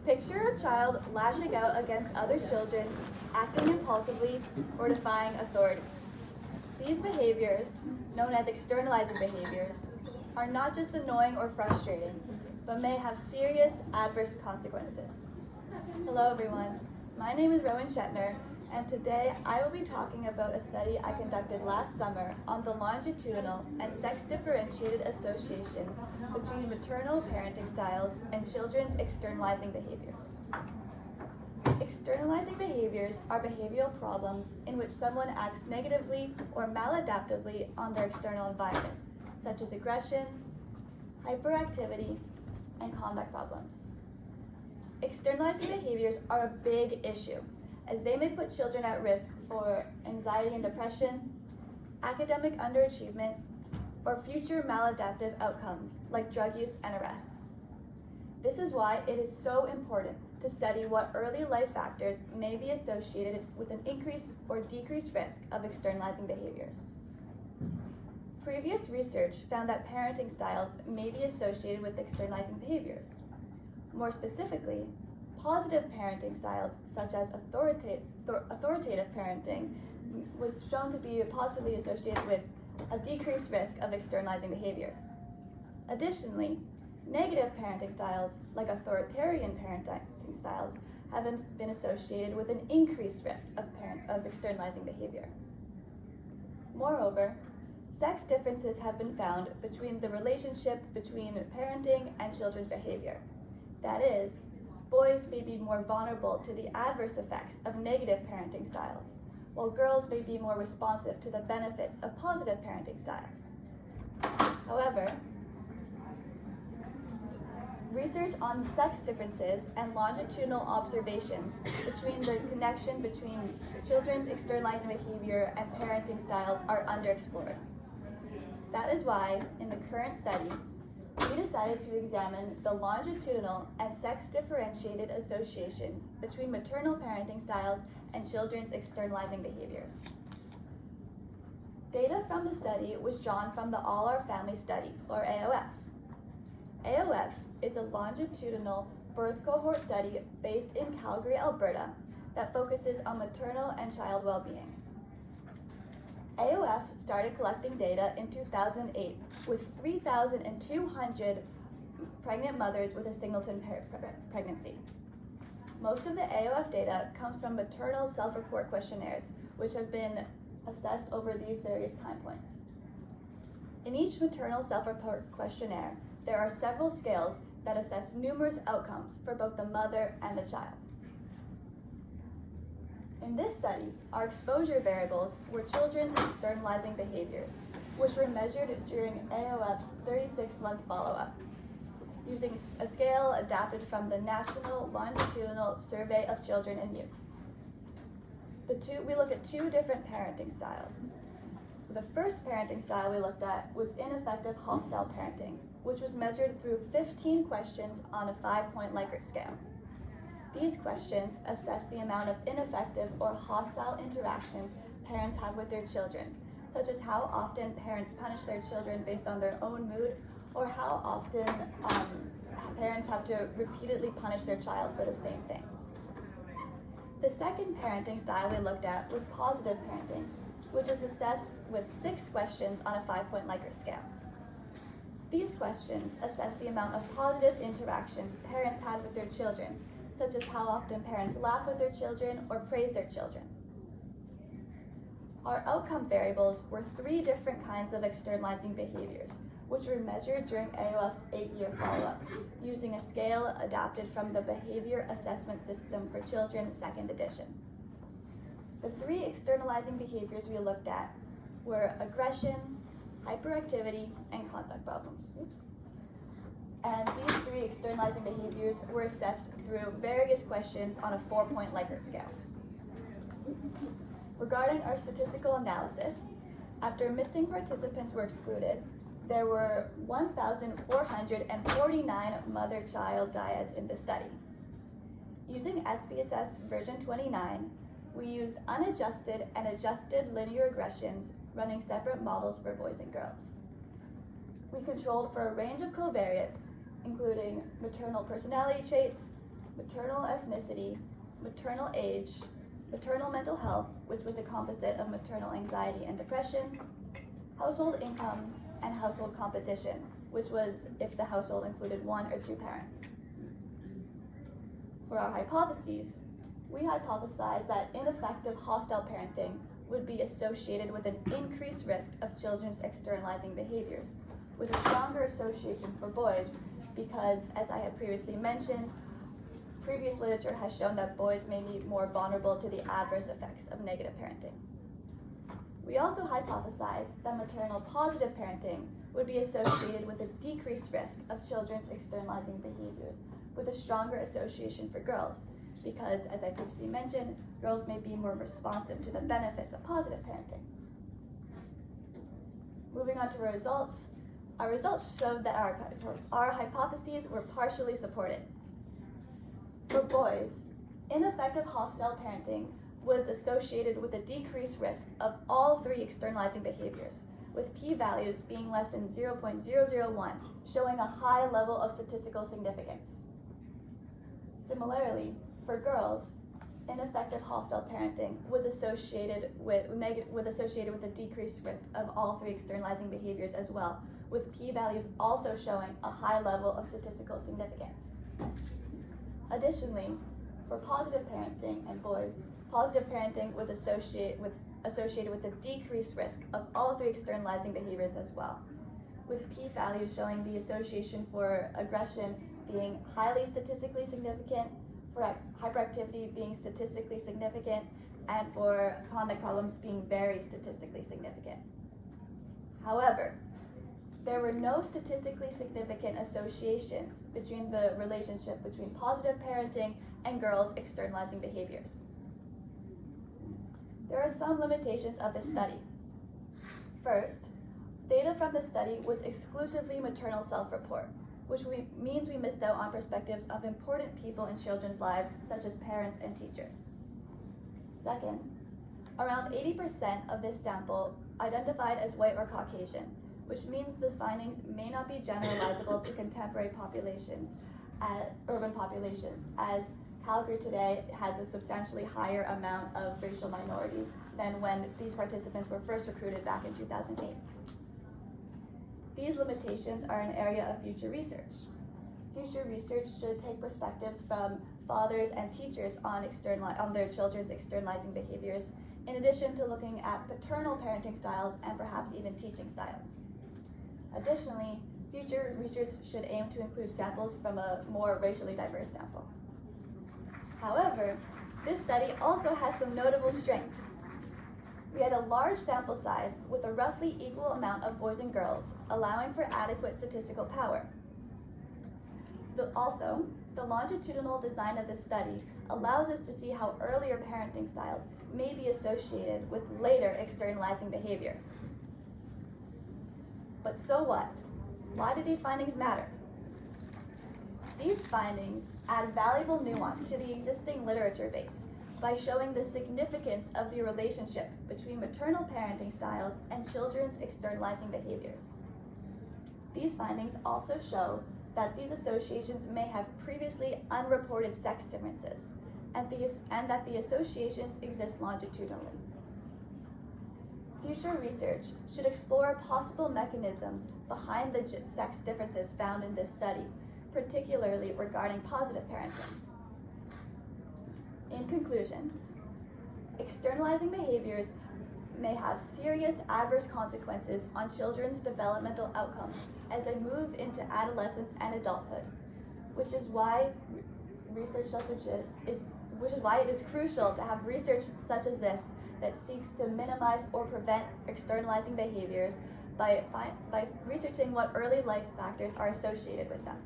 Picture a child lashing out against other children, acting impulsively, or defying authority. These behaviors, known as externalizing behaviors, are not just annoying or frustrating, but may have serious adverse consequences. Hello everyone, my name is Rowan Shetner, and today I will be talking about a study I conducted last summer on the longitudinal and sex-differentiated associations between maternal parenting styles and children's externalizing behaviors. Externalizing behaviors are behavioral problems in which someone acts negatively or maladaptively on their external environment, such as aggression, hyperactivity, and conduct problems. Externalizing behaviors are a big issue, as they may put children at risk for anxiety and depression, academic underachievement, or future maladaptive outcomes like drug use and arrests. This is why it is so important to study what early life factors may be associated with an increased or decreased risk of externalizing behaviors. Previous research found that parenting styles may be associated with externalizing behaviors. More specifically, positive parenting styles, such as authoritative parenting, was shown to be possibly associated with a decreased risk of externalizing behaviors. Additionally, negative parenting styles, like authoritarian parenting styles, have been associated with an increased risk of externalizing behavior. Moreover, sex differences have been found between the relationship between parenting and children's behavior. That is, boys may be more vulnerable to the adverse effects of negative parenting styles, while girls may be more responsive to the benefits of positive parenting styles. However, research on sex differences and longitudinal observations between the connection between children's externalizing behavior and parenting styles are underexplored. That is why, in the current study, we decided to examine the longitudinal and sex-differentiated associations between maternal parenting styles and children's externalizing behaviors. Data from the study was drawn from the All Our Family Study, or AOF. AOF is a longitudinal birth cohort study based in Calgary, Alberta, that focuses on maternal and child well-being. AOF started collecting data in 2008 with 3,200 pregnant mothers with a singleton pregnancy. Most of the AOF data comes from maternal self-report questionnaires, which have been assessed over these various time points. In each maternal self-report questionnaire, there are several scales that assess numerous outcomes for both the mother and the child. In this study, our exposure variables were children's externalizing behaviors, which were measured during AOF's 36-month follow-up, using a scale adapted from the National Longitudinal Survey of Children and Youth. We looked at two different parenting styles. The first parenting style we looked at was ineffective hostile parenting, which was measured through 15 questions on a 5-point Likert scale. These questions assess the amount of ineffective or hostile interactions parents have with their children, such as how often parents punish their children based on their own mood, or how often parents have to repeatedly punish their child for the same thing. The second parenting style we looked at was positive parenting, which is assessed with 6 questions on a 5-point Likert scale. These questions assess the amount of positive interactions parents had with their children, such as how often parents laugh with their children or praise their children. Our outcome variables were 3 different kinds of externalizing behaviors, which were measured during AOF's 8-year follow-up, using a scale adapted from the Behavior Assessment System for Children, 2nd edition. The 3 externalizing behaviors we looked at were aggression, hyperactivity, and conduct problems. And these 3 externalizing behaviors were assessed through various questions on a 4-point Likert scale. Regarding our statistical analysis, after missing participants were excluded, there were 1,449 mother-child dyads in the study. Using SPSS version 29, we used unadjusted and adjusted linear regressions running separate models for boys and girls. We controlled for a range of covariates, including maternal personality traits, maternal ethnicity, maternal age, maternal mental health, which was a composite of maternal anxiety and depression, household income, and household composition, which was if the household included 1 or 2 parents. For our hypotheses, we hypothesized that ineffective hostile parenting would be associated with an increased risk of children's externalizing behaviors, with a stronger association for boys because, as I had previously mentioned, previous literature has shown that boys may be more vulnerable to the adverse effects of negative parenting. We also hypothesized that maternal positive parenting would be associated with a decreased risk of children's externalizing behaviors, with a stronger association for girls, because, as I previously mentioned, girls may be more responsive to the benefits of positive parenting. Moving on to results, our results showed that our hypotheses were partially supported. For boys, ineffective hostile parenting was associated with a decreased risk of all 3 externalizing behaviors, with p-values being less than 0.001, showing a high level of statistical significance. Similarly, for girls, ineffective hostile parenting was associated with a decreased risk of all 3 externalizing behaviors as well, with p-values also showing a high level of statistical significance. Additionally, for positive parenting and boys, positive parenting was associated with a decreased risk of all 3 externalizing behaviors as well, with p-values showing the association for aggression being highly statistically significant, for hyperactivity being statistically significant, and for conduct problems being very statistically significant. However, there were no statistically significant associations between the relationship between positive parenting and girls' externalizing behaviors. There are some limitations of this study. First, data from the study was exclusively maternal self-report, which means we missed out on perspectives of important people in children's lives, such as parents and teachers. Second, around 80% of this sample identified as white or Caucasian, which means the findings may not be generalizable to contemporary populations, urban populations, as Calgary today has a substantially higher amount of racial minorities than when these participants were first recruited back in 2008. These limitations are an area of future research. Future research should take perspectives from fathers and teachers on their children's externalizing behaviors, in addition to looking at paternal parenting styles and perhaps even teaching styles. Additionally, future research should aim to include samples from a more racially diverse sample. However, this study also has some notable strengths. We had a large sample size with a roughly equal amount of boys and girls, allowing for adequate statistical power. Also, the longitudinal design of this study allows us to see how earlier parenting styles may be associated with later externalizing behaviors. But so what? Why do these findings matter? These findings add valuable nuance to the existing literature base by showing the significance of the relationship between maternal parenting styles and children's externalizing behaviors. These findings also show that these associations may have previously unreported sex differences, and that the associations exist longitudinally. Future research should explore possible mechanisms behind the sex differences found in this study, particularly regarding positive parenting. In conclusion, externalizing behaviors may have serious adverse consequences on children's developmental outcomes as they move into adolescence and adulthood, which is why it is crucial to have research such as this that seeks to minimize or prevent externalizing behaviors by researching what early life factors are associated with them.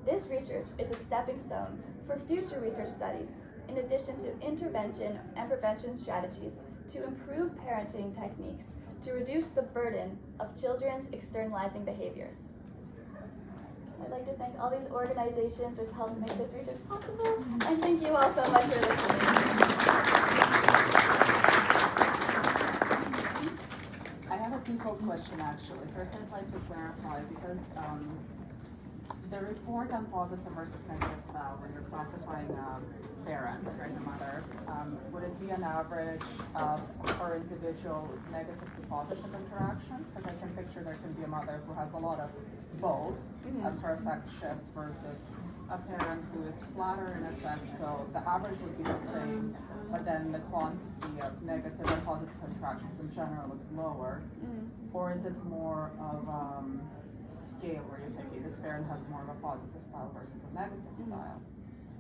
This research is a stepping stone for future research study, in addition to intervention and prevention strategies to improve parenting techniques to reduce the burden of children's externalizing behaviors. I'd like to thank all these organizations which helped make this research possible, and thank you all so much for listening. I have a twofold question actually. First, I'd like to clarify because the report on positive versus negative style style, when you're classifying a parent, right, the mother, would it be an average of her individual negative to positive interactions? Because I can picture there can be a mother who has a lot of both as her effect shifts versus a parent who is flatter in effect, so the average would be the same, but then the quantity of negative and positive interactions in general is lower. Or is it more of scale where you say, okay, this parent has more of a positive style versus a negative style?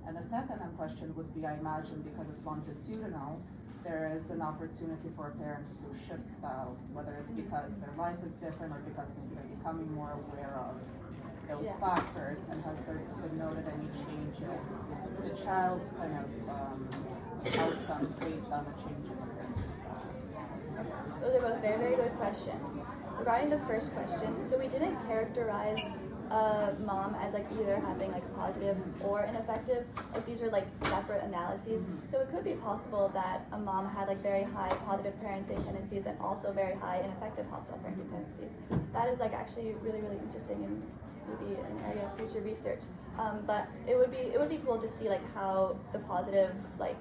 And the second question would be, I imagine, because it's longitudinal, there is an opportunity for a parent to shift style, whether it's because their life is different or because maybe they're becoming more aware of those factors, and has there been noted any change in the child's kind of outcomes based on the change in the parenting style? Those are both very, very good questions. Regarding the first question, so we didn't characterize a mom as like either having like positive or ineffective. Like these were like separate analyses. So it could be possible that a mom had like very high positive parenting tendencies and also very high ineffective hostile parenting tendencies. That is like actually really, really interesting and maybe an area of future research. But it would be cool to see like how the positive like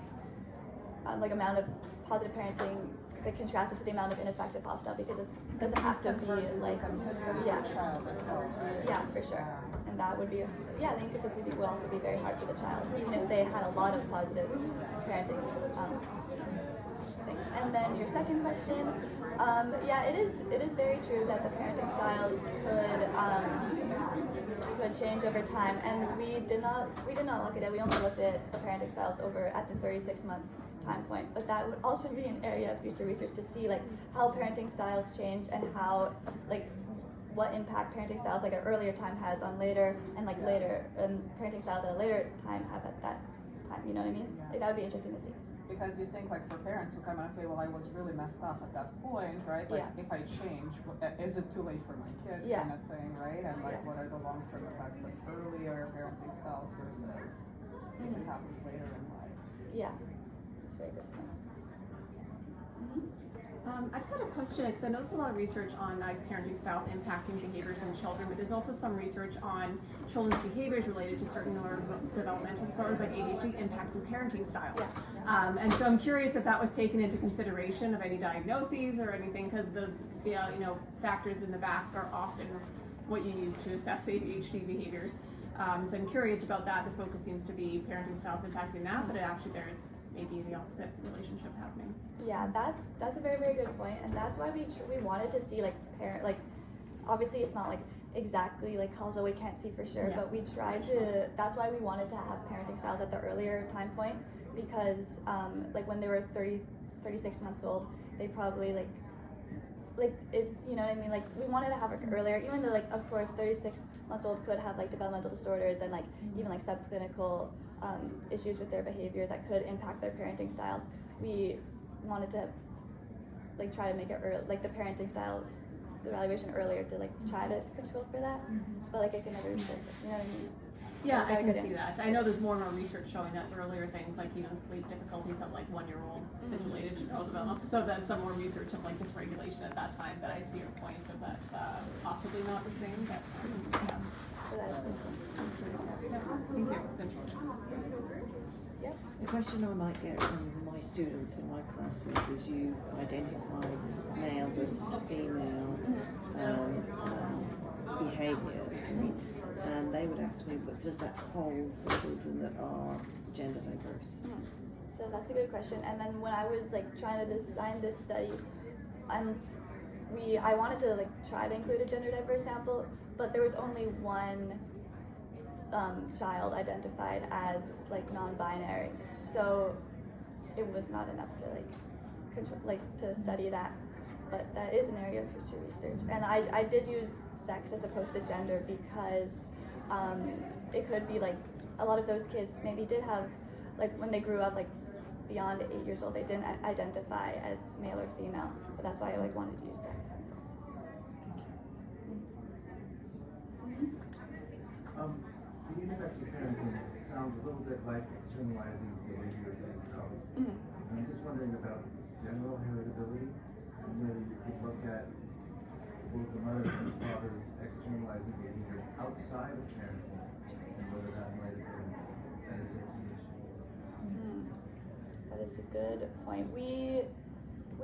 amount of positive parenting that contrasted to the amount of ineffective hostile, because it doesn't have to be like for sure. And that would be the inconsistency would also be very hard for the child, even if they had a lot of positive parenting things. And then your second question, it is very true that the parenting styles could change over time, and we did not look at it. We only looked at the parenting styles over at the 36-month time point, but that would also be an area of future research to see like how parenting styles change and how like what impact parenting styles like at earlier time has on later, and like later and parenting styles at a later time have at that time. You know what I mean? Like that would be interesting to see. Because you think like for parents who come out, okay, well I was really messed up at that point, right? Like if I change, is it too late for my kid kind of thing, right? And like what are the long-term effects of earlier parenting styles versus if it happens later in life? Yeah, that's very good point. I just had a question, because I noticed a lot of research on parenting styles impacting behaviors in children, but there's also some research on children's behaviors related to certain neurodevelopmental disorders like ADHD impacting parenting styles. And so I'm curious if that was taken into consideration of any diagnoses or anything, because those factors in the VASC are often what you use to assess ADHD behaviors. So I'm curious about that. The focus seems to be parenting styles impacting that, but actually there's maybe the opposite relationship happening. Yeah, that's a very, very good point, and that's why we wanted to see like obviously it's not like exactly like causal, we can't see for sure, but we tried to. That's why we wanted to have parenting styles at the earlier time point, because like when they were 36 months old, they probably like it, you know what I mean? Like we wanted to have it earlier, even though like of course 36 months old could have like developmental disorders and like even like subclinical issues with their behavior that could impact their parenting styles. We wanted to like try to make it like the parenting styles, the evaluation earlier to like try to control for that, but like it can never be perfect. You know what I mean? Yeah, I can see that. I know there's more and more research showing that earlier things like even sleep difficulties of like 1-year-old is related to neurodevelopment. So that's some more research of like dysregulation at that time. But I see your point of that possibly not the same. But So that's thank you. It's interesting. Yep. The question I might get from my students in my classes is you identify male versus female behaviours, right? And they would ask me, but does that hold for children that are gender diverse? So that's a good question. And then when I was like trying to design this study, I wanted to like try to include a gender diverse sample, but there was only one child identified as like non-binary, so it was not enough to to study that. But that is an area of future research, and I did use sex as opposed to gender because it could be like a lot of those kids maybe did have like when they grew up like beyond 8 years old they didn't identify as male or female, but that's why I like wanted to use sex and stuff. The ineffective parenting sounds a little bit like externalizing behavior itself. I'm just wondering about general heritability, and whether you could look at both the mother's and the father's externalizing behavior outside of parenting, and whether that might have been is a good point. We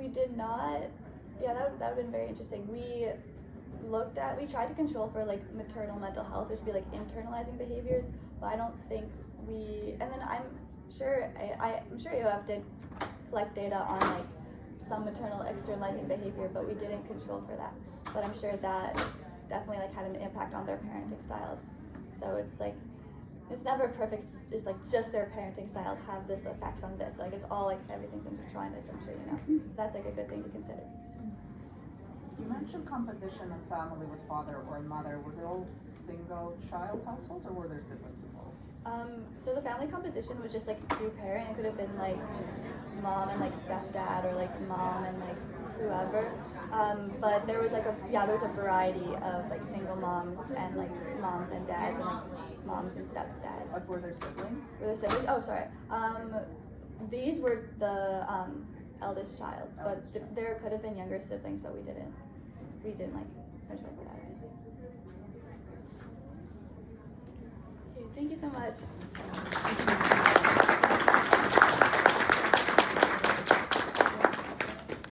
did not. Yeah, that would have been very interesting. We tried to control for like maternal mental health, which would be like internalizing behaviors, but I don't think and then I'm sure AOF did collect data on like some maternal externalizing behavior, but we didn't control for that. But I'm sure that definitely like had an impact on their parenting styles. So it's like, it's never perfect, it's like just their parenting styles have this effects on this. Like it's all like everything's intertwined, as I'm sure you know. That's like a good thing to consider. You mentioned composition of family with father or mother. Was it all single child households or were there siblings involved? So the family composition was just like two parent. It could have been like mom and like stepdad or like mom and like whoever. But there was like there was a variety of like single moms and like moms and dads and like moms and stepdads. Like were there siblings? Were there siblings? Oh, sorry. These were the eldest childs, but there could have been younger siblings, but we didn't like control for that. Okay, thank you so much.